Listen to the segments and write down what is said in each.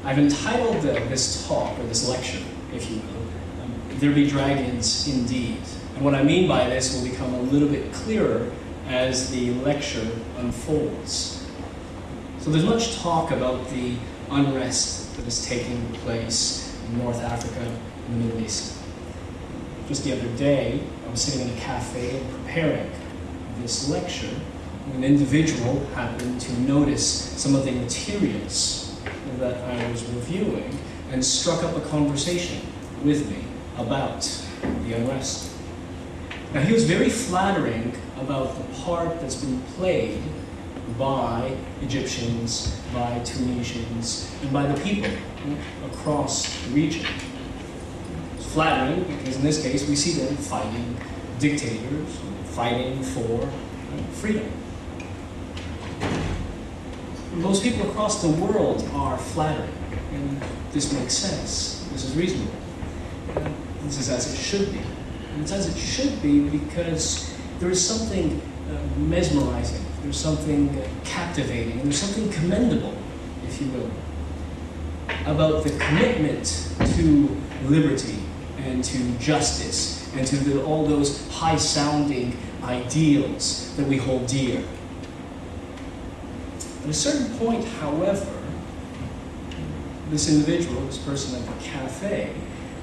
I've entitled this talk, or this lecture, if you will, There Be Dragons Indeed. And what I mean by this will become a little bit clearer as the lecture unfolds. So there's much talk about the unrest that is taking place in North Africa and the Middle East. Just the other day, I was sitting in a cafe and preparing this lecture. An individual happened to notice some of the materials that I was reviewing and struck up a conversation with me about the unrest. Now, he was very flattering about the part that's been played by Egyptians, by Tunisians, and by the people across the region. It's flattering because in this case we see them fighting dictators, fighting for freedom. Most people across the world are flattering, and this makes sense. This is reasonable. This is as it should be. And it's as it should be because there is something mesmerizing, there's something captivating, and there's something commendable, if you will, about the commitment to liberty and to justice and to all those high-sounding ideals that we hold dear. At a certain point, however, this individual, this person at the cafe,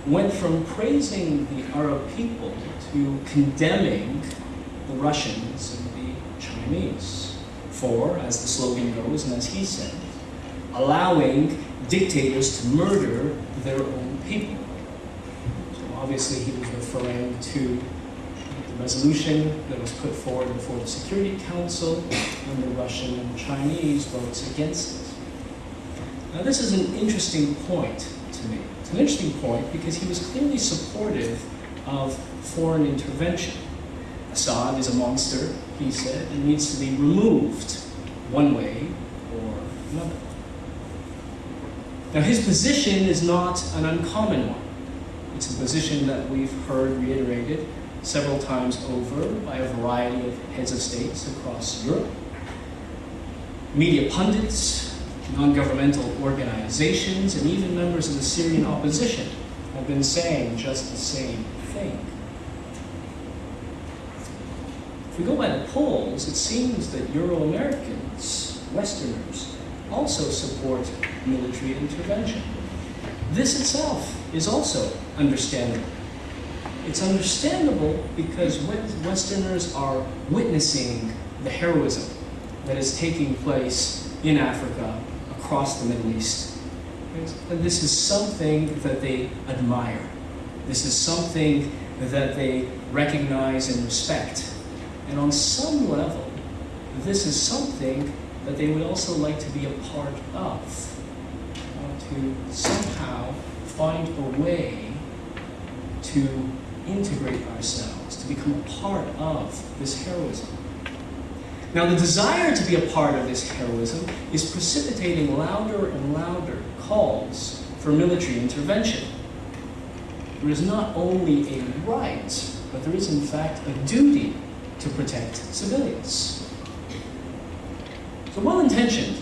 went from praising the Arab people to condemning the Russians and the Chinese for, as the slogan goes, and as he said, allowing dictators to murder their own people. So obviously he was referring to the resolution that was put forward before the Security Council and the Russian and Chinese votes against it. Now this is an interesting point to me. It's an interesting point because he was clearly supportive of foreign intervention. Assad is a monster, he said, and needs to be removed one way or another. Now his position is not an uncommon one. It's a position that we've heard reiterated several times over by a variety of heads of states across Europe. Media pundits, non-governmental organizations, and even members of the Syrian opposition have been saying just the same thing. If we go by the polls, it seems that Euro-Americans, Westerners, also support military intervention. This itself is also understandable. It's understandable because Westerners are witnessing the heroism that is taking place in Africa, across the Middle East. And this is something that they admire. This is something that they recognize and respect. And on some level, this is something that they would also like to be a part of, to somehow find a way to integrate ourselves, to become a part of this heroism. Now, the desire to be a part of this heroism is precipitating louder and louder calls for military intervention. There is not only a right, but there is in fact a duty to protect civilians. So well-intentioned,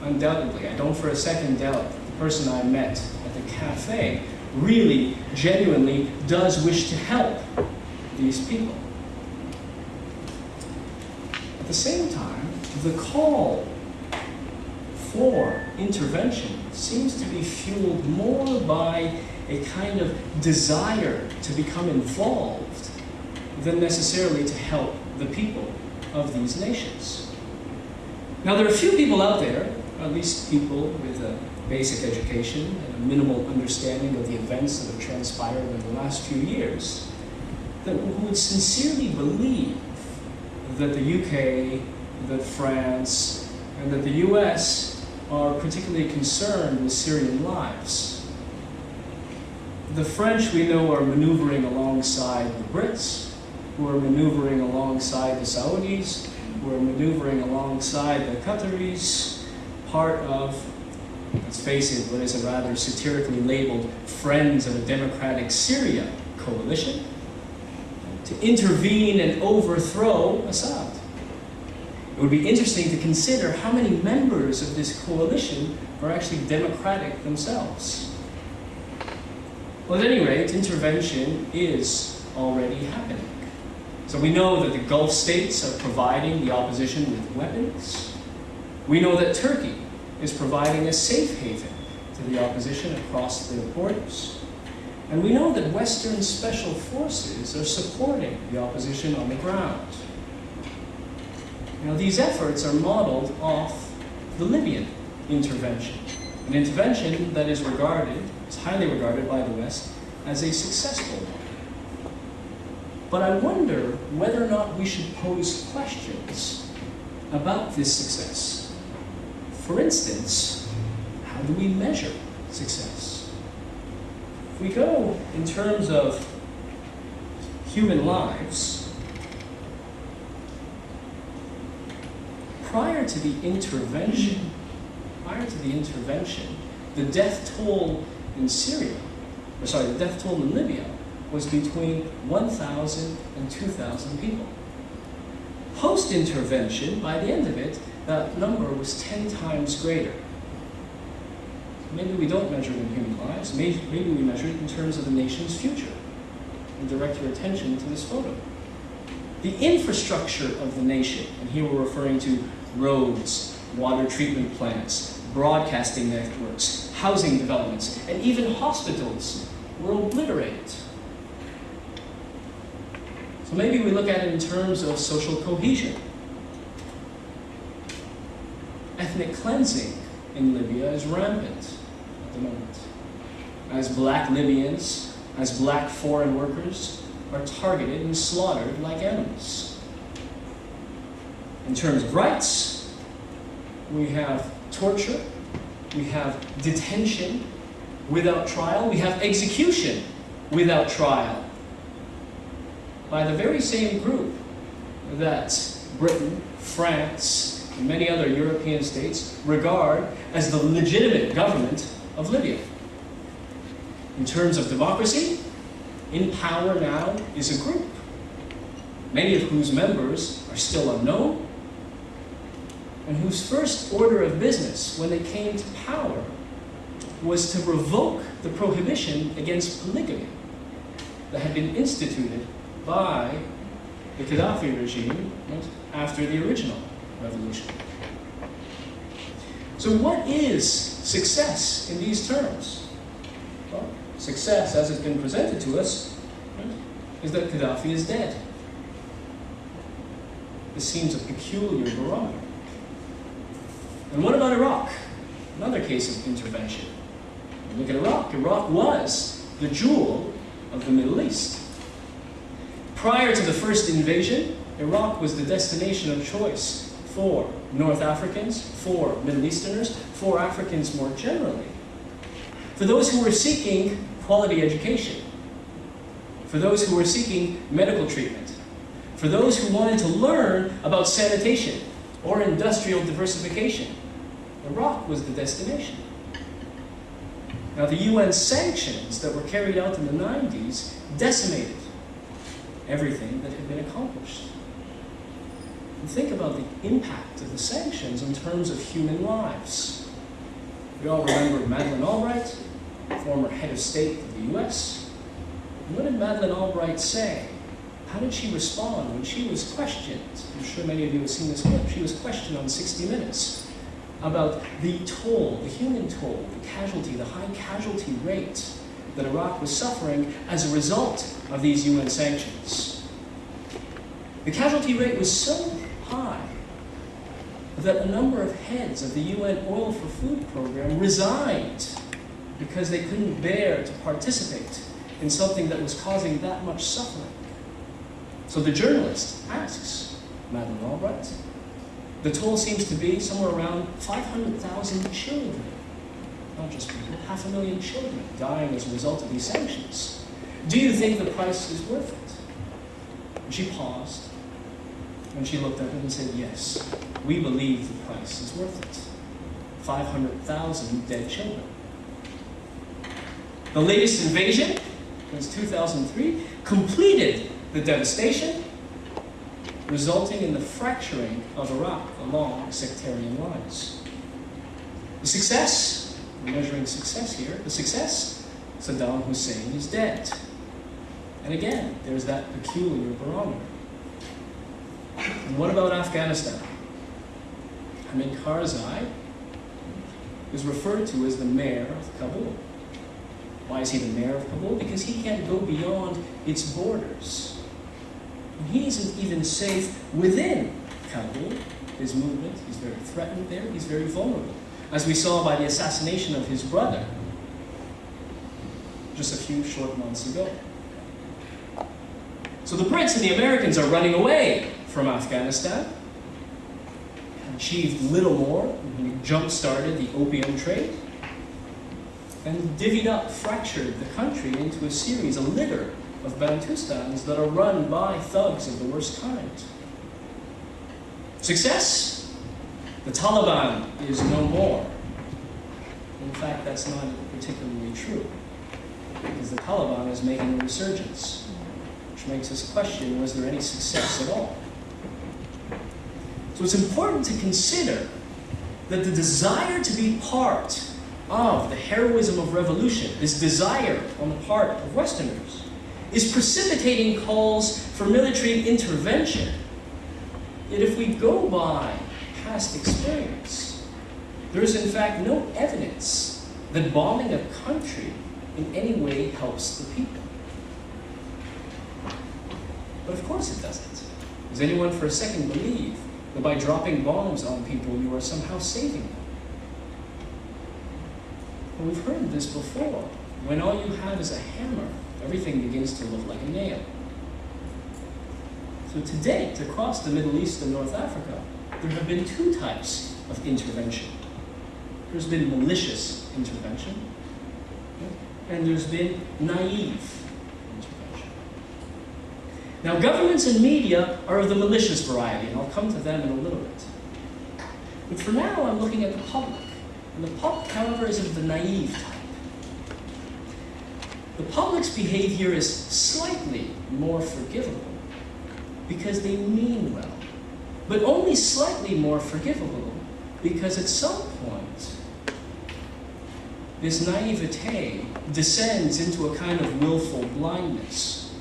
undoubtedly. I don't for a second doubt that the person I met at the cafe really, genuinely does wish to help these people. At the same time, the call for intervention seems to be fueled more by a kind of desire to become involved than necessarily to help the people of these nations. Now, there are a few people out there, at least people with a basic education and a minimal understanding of the events that have transpired in the last few years, who would sincerely believe that the UK, that France, and that the US are particularly concerned with Syrian lives. The French, we know, are maneuvering alongside the Brits, who are maneuvering alongside the Saudis, who are maneuvering alongside the Qataris, part of, let's face it, what is a rather satirically labeled Friends of a Democratic Syria coalition, to intervene and overthrow Assad. It would be interesting to consider how many members of this coalition are actually democratic themselves. Well, at any rate, intervention is already happening. So we know that the Gulf states are providing the opposition with weapons. We know that Turkey is providing a safe haven to the opposition across their borders. And we know that Western special forces are supporting the opposition on the ground. Now, these efforts are modeled off the Libyan intervention, an intervention that is highly regarded by the West as a successful one. But I wonder whether or not we should pose questions about this success. For instance, how do we measure success? If we go in terms of human lives, prior to the intervention, the death toll in the death toll in Libya was between 1,000 and 2,000 people. Post-intervention, by the end of it, that number was 10 times greater. Maybe we don't measure it in human lives, maybe we measure it in terms of the nation's future. And direct your attention to this photo. The infrastructure of the nation, and here we're referring to roads, water treatment plants, broadcasting networks, housing developments, and even hospitals were obliterated. So maybe we look at it in terms of social cohesion. Ethnic cleansing in Libya is rampant at the moment. As black Libyans, as black foreign workers are targeted and slaughtered like animals. In terms of rights, we have torture, we have detention without trial, we have execution without trial by the very same group that Britain, France, and many other European states regard as the legitimate government of Libya. In terms of democracy, in power now is a group, many of whose members are still unknown, and whose first order of business when they came to power was to revoke the prohibition against polygamy that had been instituted by the Gaddafi regime after the original revolution. So what is success in these terms? Well, success, as it's been presented to us, is that Gaddafi is dead. This seems a peculiar barometer. And what about Iraq? Another case of intervention. Look at Iraq. Iraq was the jewel of the Middle East. Prior to the first invasion, Iraq was the destination of choice for North Africans, for Middle Easterners, for Africans more generally. For those who were seeking quality education, for those who were seeking medical treatment, for those who wanted to learn about sanitation or industrial diversification, Iraq was the destination. Now, the UN sanctions that were carried out in the 90s decimated everything that had been accomplished. And think about the impact of the sanctions in terms of human lives. We all remember Madeleine Albright, former head of state of the US. And what did Madeleine Albright say? How did she respond when she was questioned? I'm sure many of you have seen this clip. She was questioned on 60 Minutes about the toll, the human toll, the casualty, the high casualty rate that Iraq was suffering as a result of these UN sanctions. The casualty rate was so high that a number of heads of the UN Oil for Food program resigned because they couldn't bear to participate in something that was causing that much suffering. So the journalist asks Madeleine Albright, the toll seems to be somewhere around 500,000 children, not just people, 500,000 children dying as a result of these sanctions. Do you think the price is worth it? And she paused, and she looked at him and said, yes, we believe the price is worth it. 500,000 dead children. The latest invasion, since 2003, completed the devastation, resulting in the fracturing of Iraq along sectarian lines. The success, we're measuring success here, the success, Saddam Hussein is dead. And again, there's that peculiar barometer. And what about Afghanistan? Hamid Karzai is referred to as the mayor of Kabul. Why is he the mayor of Kabul? Because he can't go beyond its borders. And he isn't even safe within Kabul. His movement, he's very threatened there, he's very vulnerable. As we saw by the assassination of his brother just a few short months ago. So the Brits and the Americans are running away from Afghanistan, achieved little more, jump-started the opium trade, and divvied up, fractured the country into a series, a litter of Bantustans that are run by thugs of the worst kind. Success? The Taliban is no more. In fact, that's not particularly true, because the Taliban is making a resurgence, which makes us question, was there any success at all? So it's important to consider that the desire to be part of the heroism of revolution, this desire on the part of Westerners, is precipitating calls for military intervention. Yet if we go by past experience, there is in fact no evidence that bombing a country in any way helps the people. But of course it doesn't. Does anyone for a second believe that by dropping bombs on people you are somehow saving them? Well, we've heard this before. When all you have is a hammer, everything begins to look like a nail. So to date, across the Middle East and North Africa, there have been two types of intervention. There's been malicious intervention, and there's been naive intervention. Now, governments and media are of the malicious variety, and I'll come to them in a little bit. But for now, I'm looking at the public. And the public, however, is of the naive type. The public's behavior is slightly more forgivable because they mean well, but only slightly more forgivable because at some point, this naivete descends into a kind of willful blindness.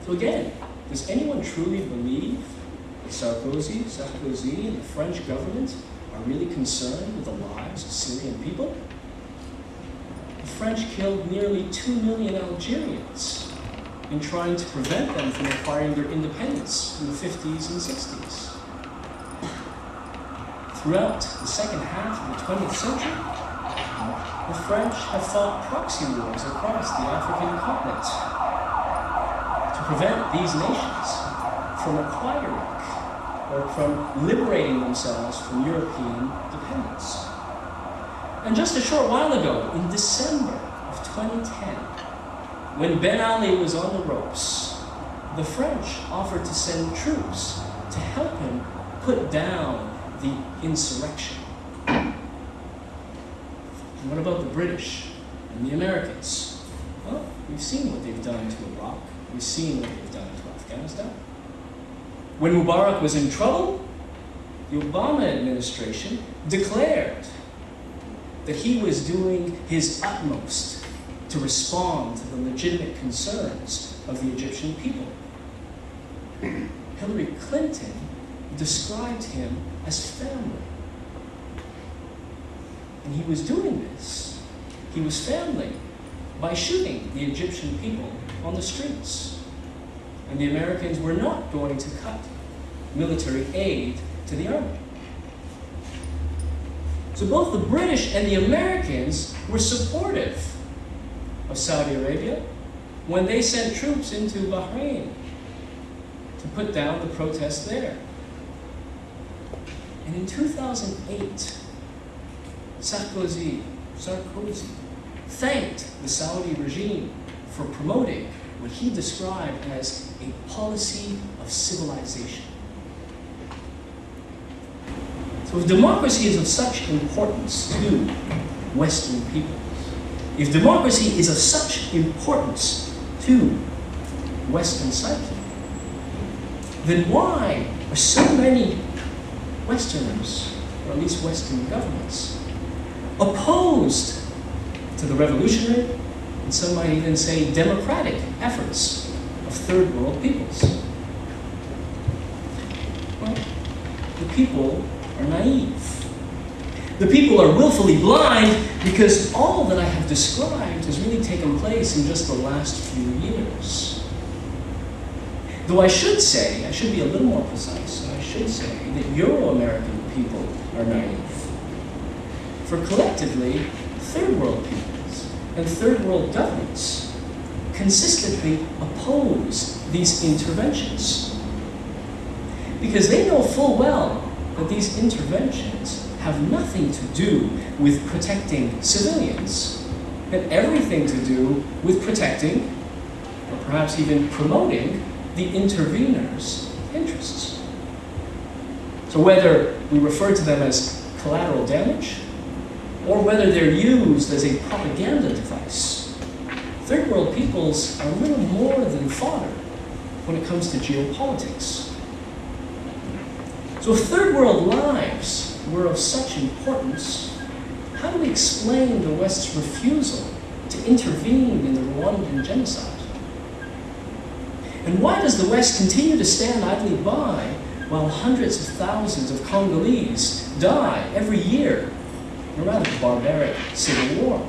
So again, does anyone truly believe that Sarkozy and the French government are really concerned with the lives of Syrian people? The French killed nearly 2 million Algerians in trying to prevent them from acquiring their independence in the 50s and 60s. Throughout the second half of the 20th century, the French have fought proxy wars across the African continent to prevent these nations from acquiring or from liberating themselves from European dependence. And just a short while ago, in December of 2010, when Ben Ali was on the ropes, the French offered to send troops to help him put down the insurrection. And what about the British and the Americans? Well, we've seen what they've done to Iraq. We've seen what they've done to Afghanistan. When Mubarak was in trouble, the Obama administration declared that he was doing his utmost to respond to the legitimate concerns of the Egyptian people. Hillary Clinton described him as family. And he was doing this, he was family, by shooting the Egyptian people on the streets. And the Americans were not going to cut military aid to the army. So both the British and the Americans were supportive of Saudi Arabia when they sent troops into Bahrain to put down the protests there. And in 2008, Sarkozy thanked the Saudi regime for promoting what he described as a policy of civilization. So if democracy is of such importance to Western peoples, if democracy is of such importance to Western psyche, then why are so many Westerners, or at least Western governments, opposed to the revolutionary, and some might even say democratic efforts of third world peoples. Well, the people are naive. The people are willfully blind because all that I have described has really taken place in just the last few years. Though I should be a little more precise, and I should say that Euro-American people are naive. For collectively, third world peoples and third world governments consistently oppose these interventions because they know full well that these interventions have nothing to do with protecting civilians and everything to do with protecting, or perhaps even promoting, the intervener's interests. So whether we refer to them as collateral damage, or whether they're used as a propaganda device, third world peoples are little more than fodder when it comes to geopolitics. So if third world lives were of such importance, how do we explain the West's refusal to intervene in the Rwandan genocide? And why does the West continue to stand idly by while hundreds of thousands of Congolese die every year in a rather barbaric civil war?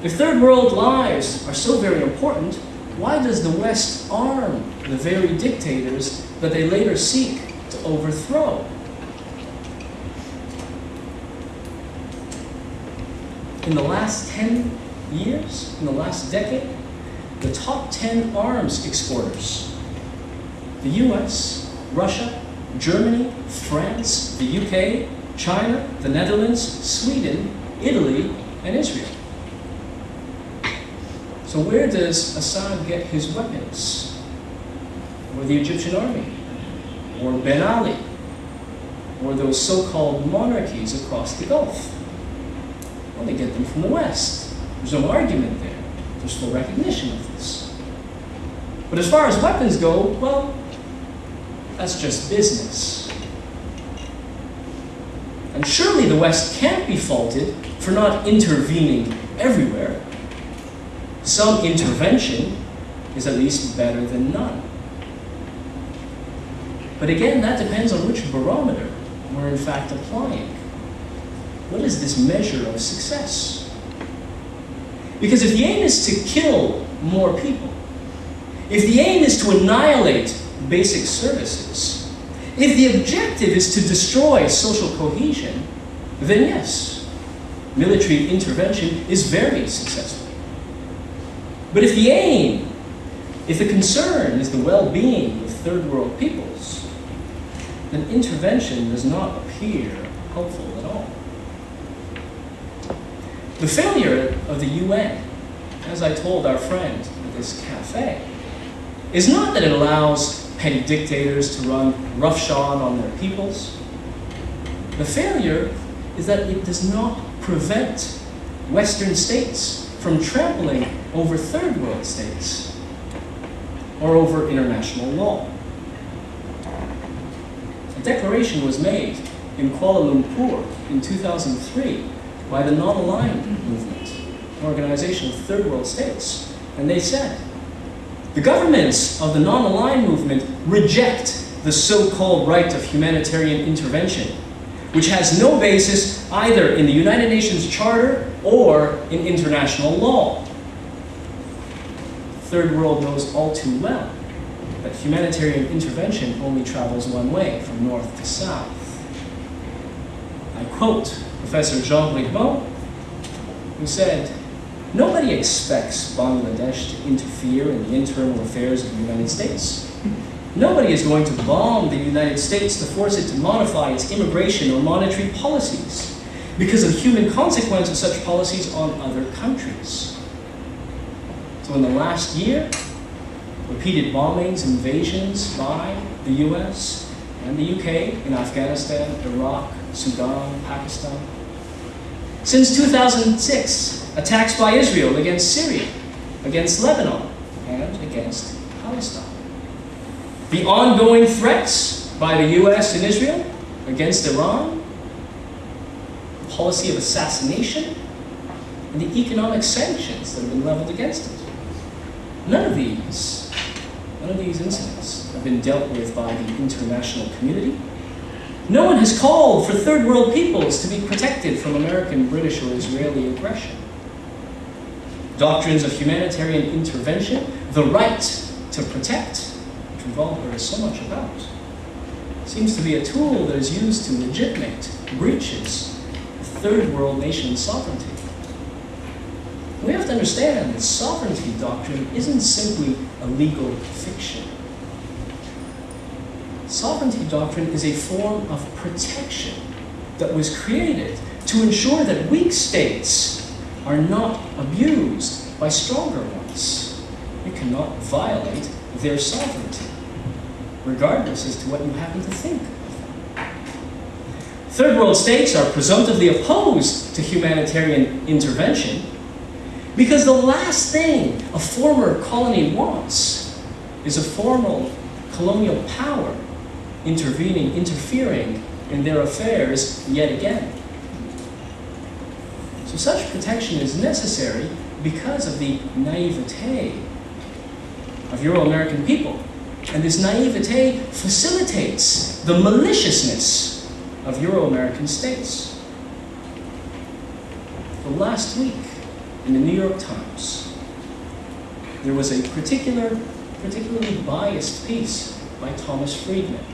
If third world lives are so very important, why does the West arm the very dictators that they later seek to overthrow? In the last 10 years, in the last decade, the top 10 arms exporters, the US, Russia, Germany, France, the UK, China, the Netherlands, Sweden, Italy, and Israel. So where does Assad get his weapons? Or the Egyptian army? Or Ben Ali? Or those so-called monarchies across the Gulf? Well, they get them from the West. There's no argument there. There's full recognition of this. But as far as weapons go, well, that's just business. And surely the West can't be faulted for not intervening everywhere. Some intervention is at least better than none. But again, that depends on which barometer we're in fact applying. What is this measure of success? Because if the aim is to kill more people, if the aim is to annihilate basic services, if the objective is to destroy social cohesion, then yes, military intervention is very successful. But if the aim, if the concern is the well-being of third world peoples, then intervention does not appear helpful at all. The failure of the UN, as I told our friend at this cafe, is not that it allows petty dictators to run roughshod on their peoples. The failure is that it does not prevent Western states from trampling over third world states or over international law. A declaration was made in Kuala Lumpur in 2003 by the Non-Aligned Movement, an organization of third world states. And they said, the governments of the Non-Aligned Movement reject the so-called right of humanitarian intervention, which has no basis either in the United Nations Charter or in international law. Third world knows all too well that humanitarian intervention only travels one way, from north to south. I quote Professor Jean Bricmont, who said, nobody expects Bangladesh to interfere in the internal affairs of the United States. Nobody is going to bomb the United States to force it to modify its immigration or monetary policies because of the human consequence of such policies on other countries. So in the last year, repeated bombings, invasions by the US and the UK in Afghanistan, Iraq, Sudan, Pakistan. Since 2006, attacks by Israel against Syria, against Lebanon, and against Palestine. The ongoing threats by the US and Israel against Iran, the policy of assassination, and the economic sanctions that have been leveled against it. None of these incidents have been dealt with by the international community. No one has called for third world peoples to be protected from American, British, or Israeli aggression. Doctrines of humanitarian intervention, the right to protect, which we've all heard so much about, seems to be a tool that is used to legitimate breaches of third world nation sovereignty. We have to understand that sovereignty doctrine isn't simply a legal fiction. Sovereignty doctrine is a form of protection that was created to ensure that weak states are not abused by stronger ones. You cannot violate their sovereignty, regardless as to what you happen to think of them. Third world states are presumptively opposed to humanitarian intervention because the last thing a former colony wants is a formal colonial power interfering in their affairs yet again. So such protection is necessary because of the naivete of Euro-American people. And this naivete facilitates the maliciousness of Euro-American states. Well, last week, in the New York Times, there was a particularly biased piece by Thomas Friedman.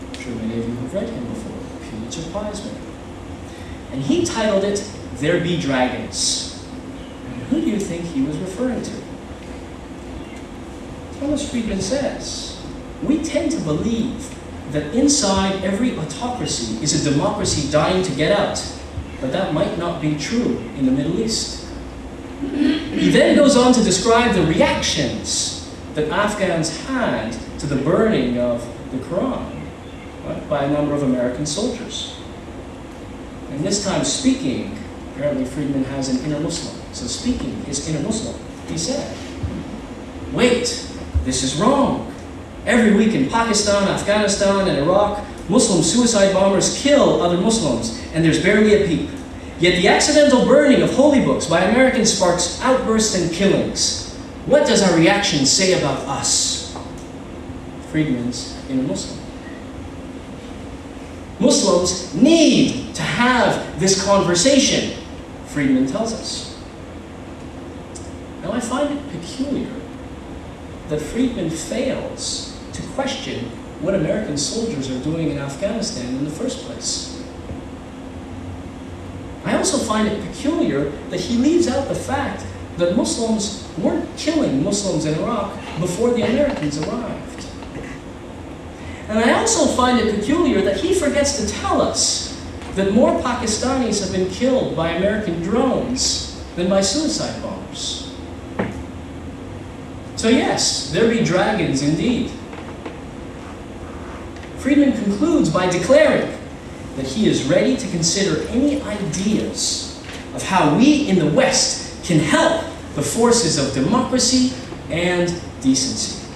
I'm sure many of you have read him before, Pulitzer Prize winner. And he titled it, "There Be Dragons." And who do you think he was referring to? Thomas Friedman says, we tend to believe that inside every autocracy is a democracy dying to get out, but that might not be true in the Middle East. He then goes on to describe the reactions that Afghans had to the burning of the Quran, right, by a number of American soldiers. And this time speaking, apparently Friedman has an inner Muslim. So speaking his inner Muslim, he said, wait, this is wrong. Every week in Pakistan, Afghanistan, and Iraq, Muslim suicide bombers kill other Muslims, and there's barely a peep. Yet the accidental burning of holy books by Americans sparks outbursts and killings. What does our reaction say about us? Friedman's inner Muslim. Muslims need to have this conversation, Friedman tells us. Now I find it peculiar that Friedman fails to question what American soldiers are doing in Afghanistan in the first place. I also find it peculiar that he leaves out the fact that Muslims weren't killing Muslims in Iraq before the Americans arrived. And I also find it peculiar that he forgets to tell us that more Pakistanis have been killed by American drones than by suicide bombers. So yes, there be dragons indeed. Friedman concludes by declaring that he is ready to consider any ideas of how we in the West can help the forces of democracy and decency.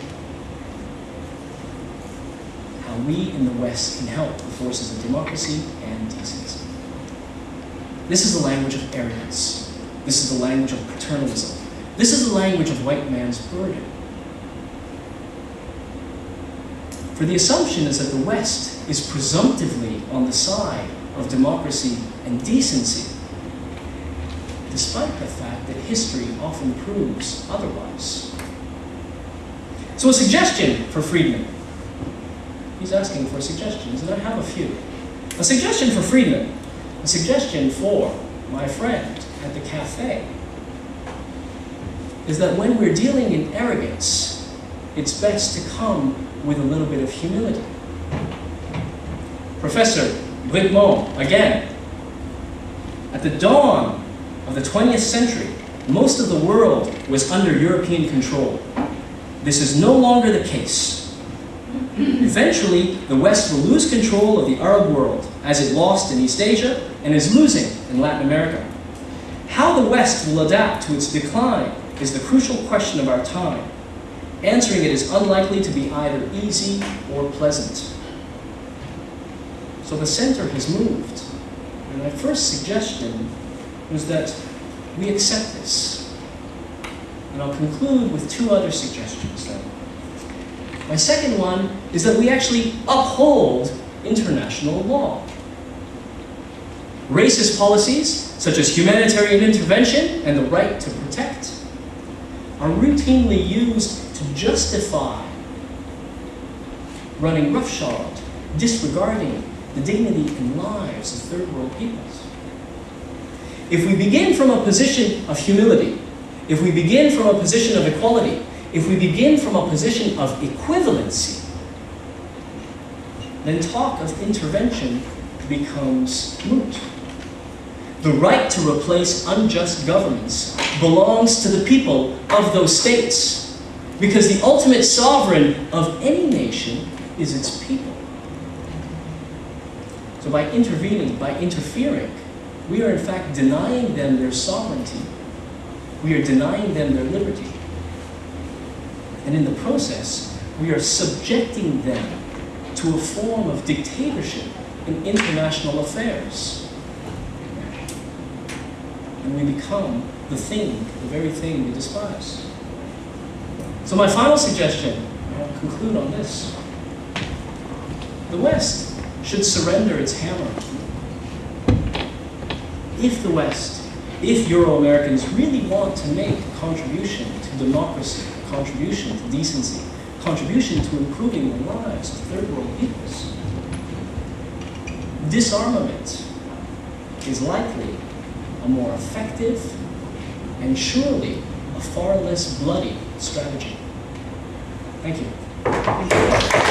How we in the West can help the forces of democracy and decency. This is the language of arrogance. This is the language of paternalism. This is the language of white man's burden. For the assumption is that the West is presumptively on the side of democracy and decency, despite the fact that history often proves otherwise. So a suggestion for Friedman. He's asking for suggestions, and I have a few. A suggestion for Friedman, a suggestion for my friend at the cafe, is that when we're dealing in arrogance, it's best to come with a little bit of humility. Professor Brigmont, again, at the dawn of the 20th century, most of the world was under European control. This is no longer the case. Eventually, the West will lose control of the Arab world, as it lost in East Asia and is losing in Latin America. How the West will adapt to its decline is the crucial question of our time. Answering it is unlikely to be either easy or pleasant. So the center has moved. And my first suggestion was that we accept this. And I'll conclude with two other suggestions then. My second one is that we actually uphold international law. Racist policies, such as humanitarian intervention and the right to protect, are routinely used to justify running roughshod, disregarding the dignity and lives of third world peoples. If we begin from a position of humility, if we begin from a position of equality, if we begin from a position of equivalency, then talk of intervention becomes moot. The right to replace unjust governments belongs to the people of those states, because the ultimate sovereign of any nation is its people. So by intervening, by interfering, we are in fact denying them their sovereignty. We are denying them their liberty. And in the process, we are subjecting them to a form of dictatorship in international affairs. And we become the very thing we despise. So my final suggestion, I'll conclude on this. The West should surrender its hammer. If the West, if Euro-Americans really want to make a contribution to democracy, a contribution to decency, a contribution to improving the lives of third world peoples, disarmament is likely a more effective and surely a far less bloody strategy. Thank you.